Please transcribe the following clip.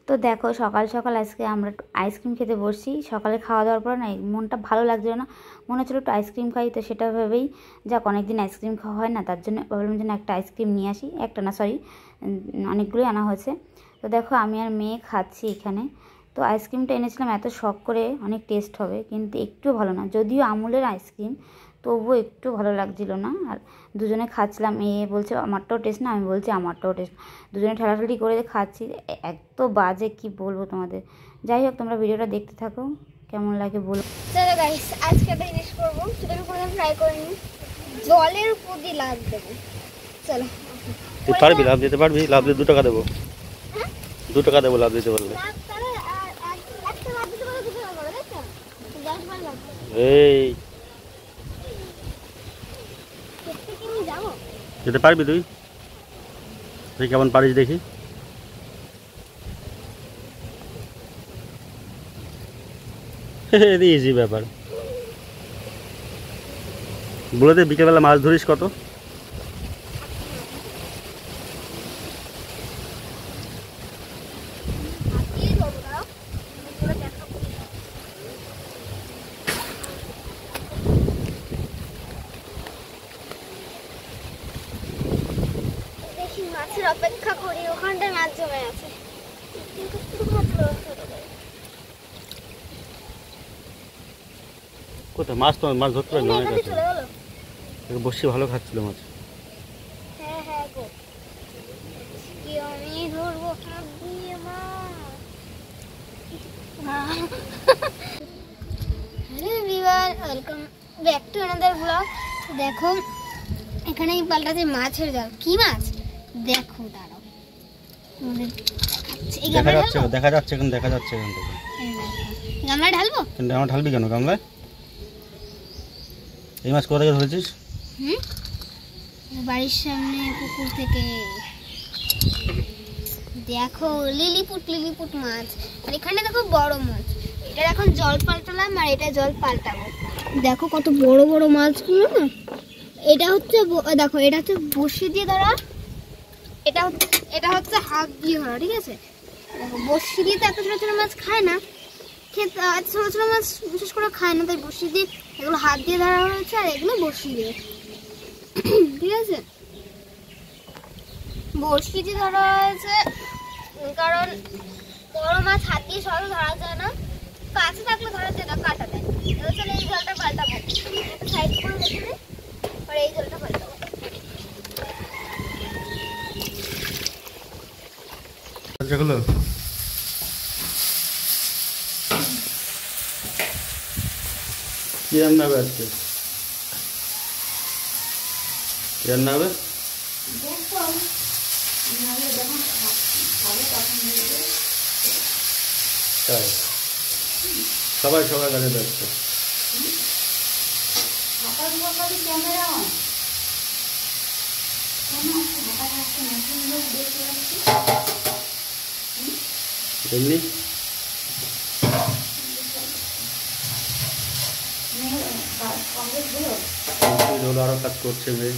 তো দেখো সকাল সকাল আজকে আমরা একটু আইসক্রিম খেতে বসছি। সকালে খাওয়া দাওয়ার পর না মনটা ভালো লাগছিল না, মনে হচ্ছিলো একটু আইসক্রিম খাই। তো সেটা ভেবেই যাক অনেকদিন আইসক্রিম খাওয়া হয় না, তার জন্য ভাবলাম যেন একটা আইসক্রিম নিয়ে আসি। একটা না সরি, অনেকগুলোই আনা হয়েছে। তো দেখো আমি আর মেয়ে খাচ্ছি এখানে। তো আইসক্রিমটা এনেছিলাম এত শখ করে, অনেক টেস্ট হবে, কিন্তু একটু ভালো না। যদিও আমুলের আইসক্রিম, তবুও একটু ভালো লাগছিল না। আর দুজনে খাচ্ছিলাম, এ বলছে আমারটাও টেস্ট না, আমি বলছি আমারটাও টেস্ট। দুজনে ঠেলাঠেলি করে খাচ্ছি, এত বাজে কি বলবো তোমাদের। যাই হোক তোমরা ভিডিওটা দেখতে থাকো, কেমন লাগে বলো। চলো গাইস, আজকে একটা জিনিস করবো, সেটা আমি কোনোদিন ট্রাই করিনি। জলের উপর দিয়ে লাভ দেবো। চলো, তুই পারবি? লাভ দিতে পারবি? লাভ দিয়ে 2 টাকা দেবো। 2 টাকা দেবো লাভ দিতে পারলে। এই যেতে পারবি তুই? তুই কেমন পারিস দেখি। ইজি ব্যাপার। বলে দে বিকেলবেলা মাছ ধরিস কত? দেখি মাছের অপেক্ষা করি, ওখানটায় মাছ জমে আছে। কোথায় মাছ? তো মাছ ধরতে পারবি অনেক আছে। বসে ভালো খাচ্ছিল মাছ। হ্যাঁ হ্যাঁ গো, কি আমি ধরবো হাত দিয়ে মাছ। Hello everyone, welcome back to another blog. দেখো এখানে পাল্টাতে মাছের জাল। কি মাছ দেখো, দাঁড়াও, দেখা যাচ্ছে এখন দেখা যাচ্ছে এখান থেকে। গামলায় ঢালবো? কিন্তু আমার ঢালবি কেন গামলায়? এই মাছ কোথা থেকে ধরেছিস? বাড়ির সামনে পুকুর থেকে। দেখো লিলিপুট মাছ, আর এখানে দেখো বড় মাছ। এটা এখন জল পাল্টালাম আর এটা জল পাল্টাবো। দেখো কত বড় বড় মাছগুলো না। এটা হচ্ছে দেখো, এটা হচ্ছে বড়শি দিয়ে ধরা, এটা হচ্ছে হাত দিয়ে ধরা। ঠিক আছে, দেখো বড়শি দিয়ে তো এত ছোট ছোট মাছ খায় না, খেতে ছোট ছোট মাছ বিশেষ করে খায় না, তাই বড়শি দিয়ে এগুলো হাত দিয়ে ধরা হয়েছে, আর এগুলো বড়শি দিয়ে। ঠিক আছে, বড়শি দিয়ে ধরা হয়েছে কারণ বড় মাছ হাত দিয়ে সহজে ধরা যায় না, কাছে থাকলে ধরা যায় না, কাটা দেয়। এবার চলো এই জলটা পাল্টাবো, সাইড করে রেখে দিই, আর এই জলটা পাল্টাবো। যেগুলো কি রান্না হবে আজকে? কি রান্না হবে? তাই সবাই সবাই কাজে ব্যস্ত। এমনি আরো কাজ করছে মেয়ে।